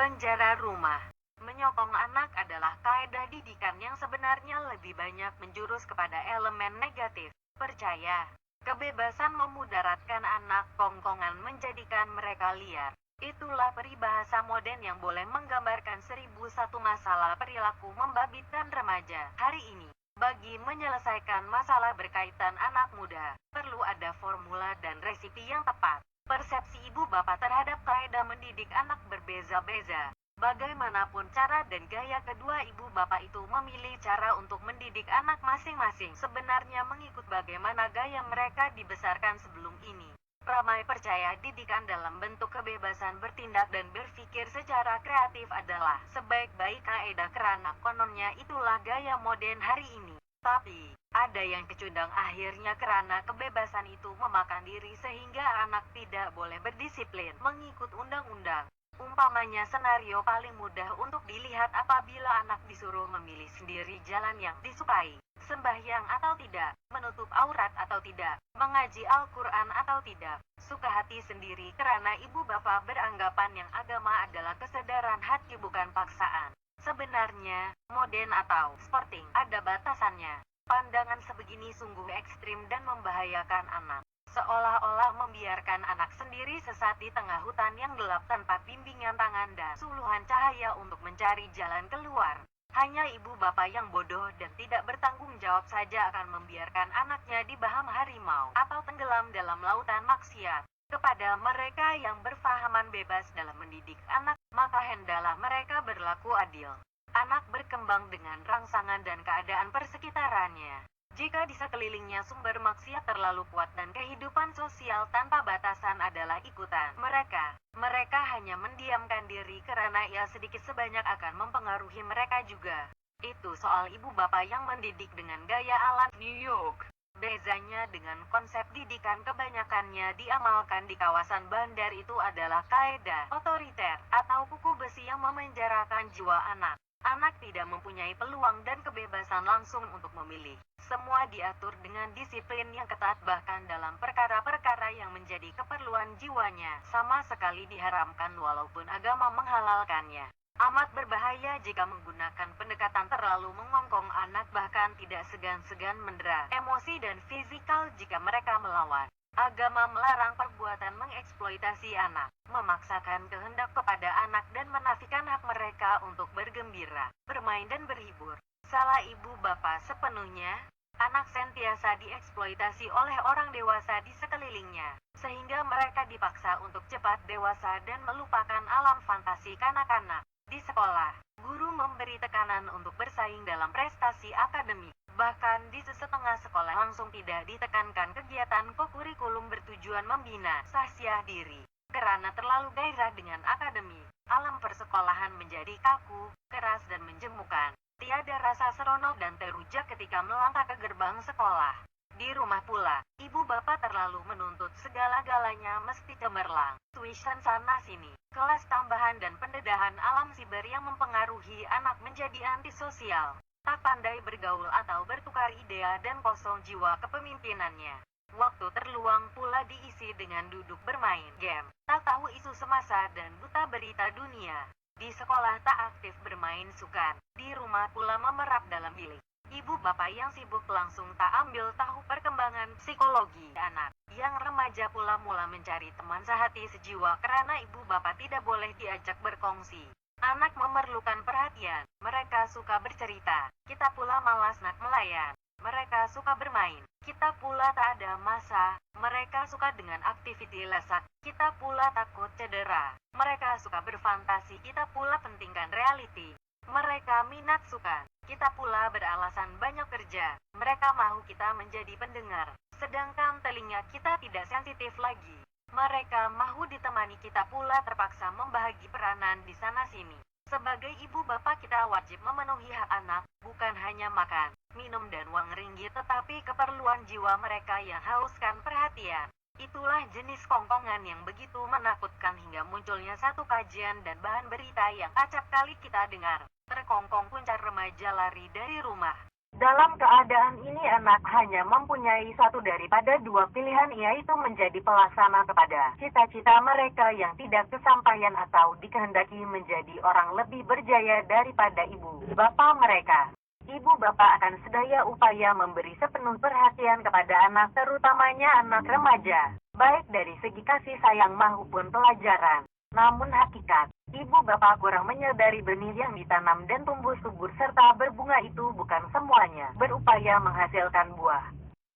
Penjara rumah. Menyokong anak adalah kaedah didikan yang sebenarnya lebih banyak menjurus kepada elemen negatif. Percaya, kebebasan memudaratkan anak, kongkongan menjadikan mereka liar. Itulah peribahasa modern yang boleh menggambarkan 1001 masalah perilaku membabitkan remaja hari ini. Bagi menyelesaikan masalah berkaitan anak muda, perlu ada formula dan resipi yang tepat. Persepsi ibu bapak terhadap kaedah mendidik anak berbeza-beza. Bagaimanapun cara dan gaya kedua ibu bapak itu memilih cara untuk mendidik anak masing-masing sebenarnya mengikut bagaimana gaya mereka dibesarkan sebelum ini. Ramai percaya didikan dalam bentuk kebebasan bertindak dan berpikir secara kreatif adalah sebaik-baik kaedah karena kononnya itulah gaya modern hari ini. Tapi, ada yang kecundang akhirnya karena kebebasan itu memakan diri sehingga anak tidak boleh berdisiplin mengikut undang-undang. Umpamanya senario paling mudah untuk dilihat apabila anak disuruh memilih sendiri jalan yang disukai, sembahyang atau tidak, menutup aurat atau tidak, mengaji Al-Quran atau tidak, suka hati sendiri karena ibu bapak beranggapan yang agama adalah kesadaran hati bukan paksaan. Sebenarnya, modern atau sporting ada batasannya. Pandangan sebegini sungguh ekstrim dan membahayakan anak. Seolah-olah membiarkan anak sendiri sesat di tengah hutan yang gelap tanpa bimbingan tangan dan suluhan cahaya untuk mencari jalan keluar. Hanya ibu bapak yang bodoh dan tidak bertanggung jawab saja akan membiarkan anaknya dibaham harimau atau tenggelam dalam lautan maksiat. Kepada mereka yang berfahaman bebas dalam mendidik anak, maka hendaklah mereka berlaku adil. Anak berkembang dengan rangsangan dan keadaan persekitarannya. Jika di sekelilingnya sumber maksiat terlalu kuat dan kehidupan sosial tanpa batasan adalah ikutan mereka hanya mendiamkan diri karena ia sedikit sebanyak akan mempengaruhi mereka juga. Itu soal ibu bapak yang mendidik dengan gaya ala New York. Bezanya dengan konsep didikan kebanyakannya diamalkan di kawasan bandar itu adalah kaedah otoriter atau kuku besi yang memenjarakan jiwa anak. Anak tidak mempunyai peluang dan kebebasan langsung untuk memilih. Semua diatur dengan disiplin yang ketat bahkan dalam perkara-perkara yang menjadi keperluan jiwanya sama sekali diharamkan walaupun agama menghalalkannya. Amat berbahaya jika menggunakan pendekatan terlalu mengongkong anak bahkan tidak segan-segan mendera emosi dan fisikal jika mereka melawan. Agama melarang perbuatan mengeksploitasi anak, memaksakan kehendak kepada anak dan menafikan hak mereka untuk bergembira, bermain dan berhibur. Salah ibu bapak sepenuhnya. Anak sentiasa dieksploitasi oleh orang dewasa di sekelilingnya, sehingga mereka dipaksa untuk cepat dewasa dan melupakan alam fantasi kanak-kanak. Di sekolah, guru memberi tekanan untuk bersaing dalam prestasi akademik. Bahkan di setengah sekolah langsung tidak ditekankan kegiatan kokurikulum bertujuan membina sahsiah diri. Karena terlalu gairah dengan akademi, alam persekolahan menjadi kaku, keras dan menjemukan. Tiada rasa seronok dan terujak ketika melangkah ke gerbang sekolah. Di rumah pula, ibu bapak terlalu menuntut segala-galanya mesti cemerlang. Tuition sana-sini, kelas tambahan dan pendedahan alam siber yang mempengaruhi anak menjadi antisosial. Tak pandai bergaul atau bertukar idea dan kosong jiwa kepemimpinannya. Waktu terluang pula diisi dengan duduk bermain game, tak tahu isu semasa dan buta berita dunia. Di sekolah tak aktif bermain sukan, di rumah pula memerap dalam bilik. Ibu bapak yang sibuk langsung tak ambil tahu perkembangan psikologi anak. Yang remaja pula mula mencari teman sehati sejiwa karena ibu bapak tidak boleh diajak berkongsi. Anak memerlukan perhatian, mereka suka bercerita, kita pula malas nak melayan. Mereka suka bermain, kita pula tak ada masa. Mereka suka dengan aktiviti lesak, kita pula takut cedera. Mereka suka berfantasi, kita pula pentingkan reality. Mereka minat suka, kita pula beralasan banyak kerja. Mereka mau kita menjadi pendengar, sedangkan telinga kita tidak sensitif lagi. Mereka mau ditemani, kita pula terpaksa membagi peranan di sana-sini. Sebagai ibu bapak kita wajib memenuhi hak anak, bukan hanya makan, minum dan uang ringgit tetapi keperluan jiwa mereka yang hauskan perhatian. Itulah jenis kongkongan yang begitu menakutkan hingga munculnya satu kajian dan bahan berita yang acap kali kita dengar. Terkongkong puncar remaja lari dari rumah. Dalam keadaan ini anak hanya mempunyai satu daripada dua pilihan, yaitu menjadi pelaksana kepada cita-cita mereka yang tidak kesampaian atau dikehendaki menjadi orang lebih berjaya daripada ibu bapa mereka. Ibu bapak akan sedaya upaya memberi sepenuh perhatian kepada anak, terutamanya anak remaja, baik dari segi kasih sayang maupun pelajaran. Namun hakikat, ibu bapak kurang menyadari benih yang ditanam dan tumbuh subur serta berbunga itu bukan semuanya berupaya menghasilkan buah.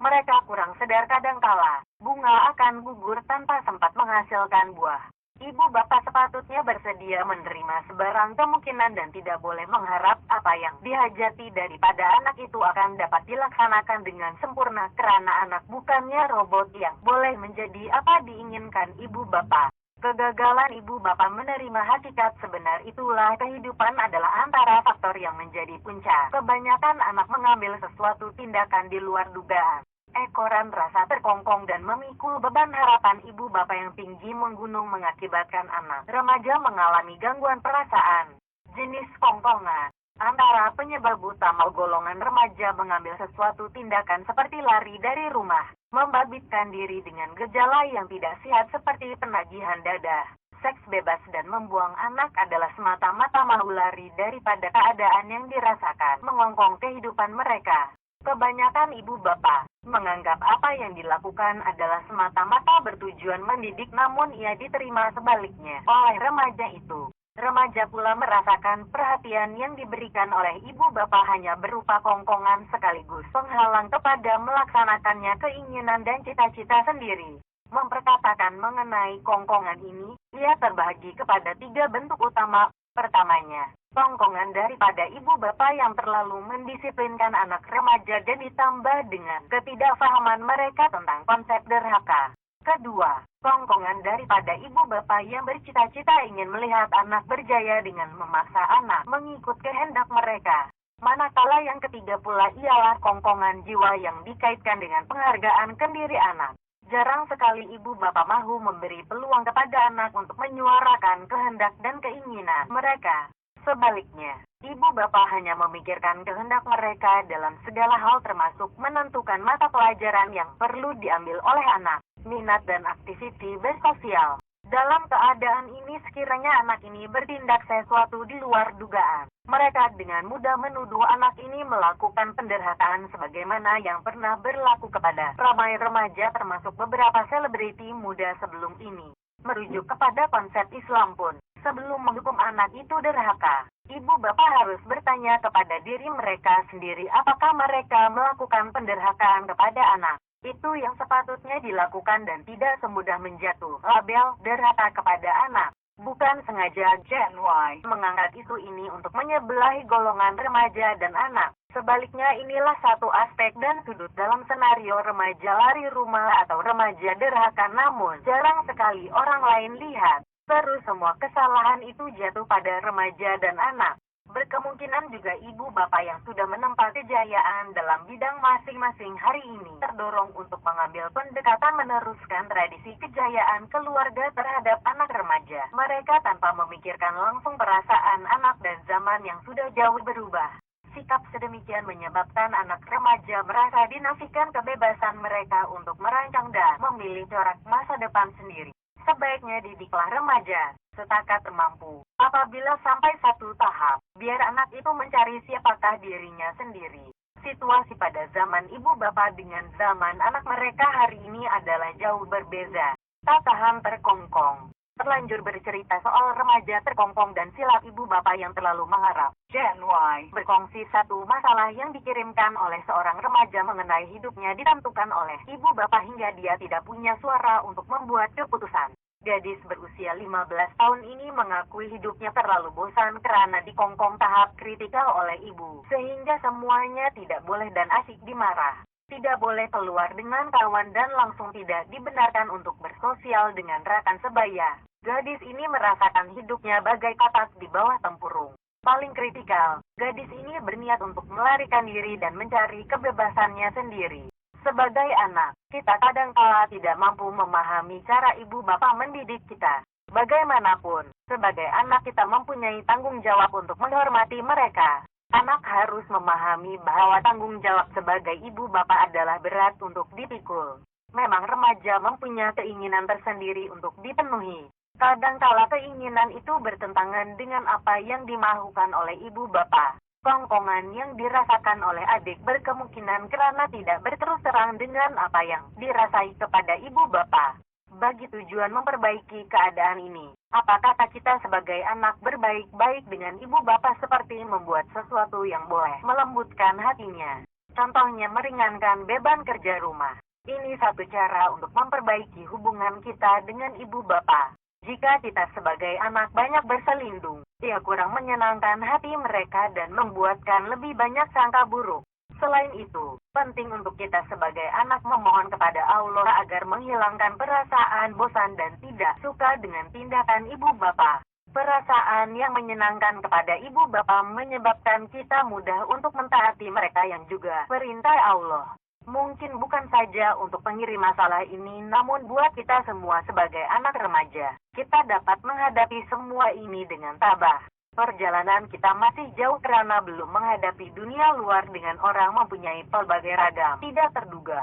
Mereka kurang sadar kadangkala, bunga akan gugur tanpa sempat menghasilkan buah. Ibu bapak sepatutnya bersedia menerima sebarang kemungkinan dan tidak boleh mengharap apa yang dihajati daripada anak itu akan dapat dilaksanakan dengan sempurna, karena anak bukannya robot yang boleh menjadi apa diinginkan ibu bapak. Kegagalan ibu bapak menerima hakikat sebenar itulah kehidupan adalah antara faktor yang menjadi punca. Kebanyakan anak mengambil sesuatu tindakan di luar dugaan. Ekoran rasa terkongkong dan memikul beban harapan ibu bapak yang tinggi menggunung mengakibatkan anak remaja mengalami gangguan perasaan. Jenis kongkongan. Antara penyebab utama golongan remaja mengambil sesuatu tindakan seperti lari dari rumah, membabitkan diri dengan gejala yang tidak sehat seperti penagihan dadah, seks bebas dan membuang anak adalah semata-mata mau lari daripada keadaan yang dirasakan mengongkong kehidupan mereka. Kebanyakan ibu bapak menganggap apa yang dilakukan adalah semata-mata bertujuan mendidik, namun ia diterima sebaliknya oleh remaja itu. Remaja pula merasakan perhatian yang diberikan oleh ibu bapak hanya berupa kongkongan sekaligus penghalang kepada melaksanakannya keinginan dan cita-cita sendiri. Memperkatakan mengenai kongkongan ini, ia terbagi kepada tiga bentuk utama. Pertamanya, kongkongan daripada ibu bapak yang terlalu mendisiplinkan anak remaja dan ditambah dengan ketidakfahaman mereka tentang konsep derhaka. Kedua, kongkongan daripada ibu bapak yang bercita-cita ingin melihat anak berjaya dengan memaksa anak mengikut kehendak mereka. Manakala yang ketiga pula ialah kongkongan jiwa yang dikaitkan dengan penghargaan ke diri anak. Jarang sekali ibu bapak mahu memberi peluang kepada anak untuk menyuarakan kehendak dan keinginan mereka. Sebaliknya, ibu bapak hanya memikirkan kehendak mereka dalam segala hal, termasuk menentukan mata pelajaran yang perlu diambil oleh anak, minat dan aktiviti bersosial. Dalam keadaan ini sekiranya anak ini bertindak sesuatu di luar dugaan, mereka dengan mudah menuduh anak ini melakukan penderhakaan sebagaimana yang pernah berlaku kepada ramai remaja termasuk beberapa selebriti muda sebelum ini. Merujuk kepada konsep Islam pun, sebelum menghukum anak itu derhaka, ibu bapak harus bertanya kepada diri mereka sendiri apakah mereka melakukan penderhakaan kepada anak. Itu yang sepatutnya dilakukan dan tidak semudah menjatuh label derhaka kepada anak. Bukan sengaja Gen Y mengangkat isu ini untuk menyebelahi golongan remaja dan anak. Sebaliknya inilah satu aspek dan sudut dalam senario remaja lari rumah atau remaja derhaka, namun jarang sekali orang lain lihat. Terus semua kesalahan itu jatuh pada remaja dan anak. Berkemungkinan juga ibu bapak yang sudah menempa kejayaan dalam bidang masing-masing hari ini terdorong untuk mengambil pendekatan meneruskan tradisi kejayaan keluarga terhadap anak remaja mereka tanpa memikirkan langsung perasaan anak dan zaman yang sudah jauh berubah. Sikap sedemikian menyebabkan anak remaja merasa dinafikan kebebasan mereka untuk merancang dan memilih corak masa depan sendiri. Sebaiknya didiklah remaja setakat mampu. Apabila sampai satu tahap, biar anak itu mencari siapakah dirinya sendiri. Situasi pada zaman ibu bapak dengan zaman anak mereka hari ini adalah jauh berbeza. Tatahan terkongkong. Terlanjur bercerita soal remaja terkongkong dan silap ibu bapak yang terlalu mengharap. Gen Y berkongsi satu masalah yang dikirimkan oleh seorang remaja mengenai hidupnya ditentukan oleh ibu bapak hingga dia tidak punya suara untuk membuat keputusan. Gadis berusia 15 tahun ini mengakui hidupnya terlalu bosan karena dikongkong tahap kritikal oleh ibu, sehingga semuanya tidak boleh dan asyik dimarah. Tidak boleh keluar dengan kawan dan langsung tidak dibenarkan untuk bersosial dengan rekan sebaya. Gadis ini merasakan hidupnya bagai katak di bawah tempurung. Paling kritikal, gadis ini berniat untuk melarikan diri dan mencari kebebasannya sendiri. Sebagai anak, kita kadangkala tidak mampu memahami cara ibu bapak mendidik kita. Bagaimanapun, sebagai anak kita mempunyai tanggung jawab untuk menghormati mereka. Anak harus memahami bahwa tanggung jawab sebagai ibu bapak adalah berat untuk dipikul. Memang remaja mempunyai keinginan tersendiri untuk dipenuhi. Kadangkala keinginan itu bertentangan dengan apa yang dimaukan oleh ibu bapak. Kongkongan yang dirasakan oleh adik berkemungkinan karena tidak berterus terang dengan apa yang dirasai kepada ibu bapak. Bagi tujuan memperbaiki keadaan ini, apa kata kita sebagai anak berbaik-baik dengan ibu bapak seperti membuat sesuatu yang boleh melembutkan hatinya. Contohnya meringankan beban kerja rumah. Ini satu cara untuk memperbaiki hubungan kita dengan ibu bapak. Jika kita sebagai anak banyak berselindung, ia kurang menyenangkan hati mereka dan membuatkan lebih banyak sangka buruk. Selain itu, penting untuk kita sebagai anak memohon kepada Allah agar menghilangkan perasaan bosan dan tidak suka dengan tindakan ibu bapa. Perasaan yang menyenangkan kepada ibu bapa menyebabkan kita mudah untuk mentaati mereka yang juga perintah Allah. Mungkin bukan saja untuk pengirim masalah ini, namun buat kita semua sebagai anak remaja, kita dapat menghadapi semua ini dengan tabah. Perjalanan kita masih jauh karena belum menghadapi dunia luar dengan orang mempunyai pelbagai ragam tidak terduga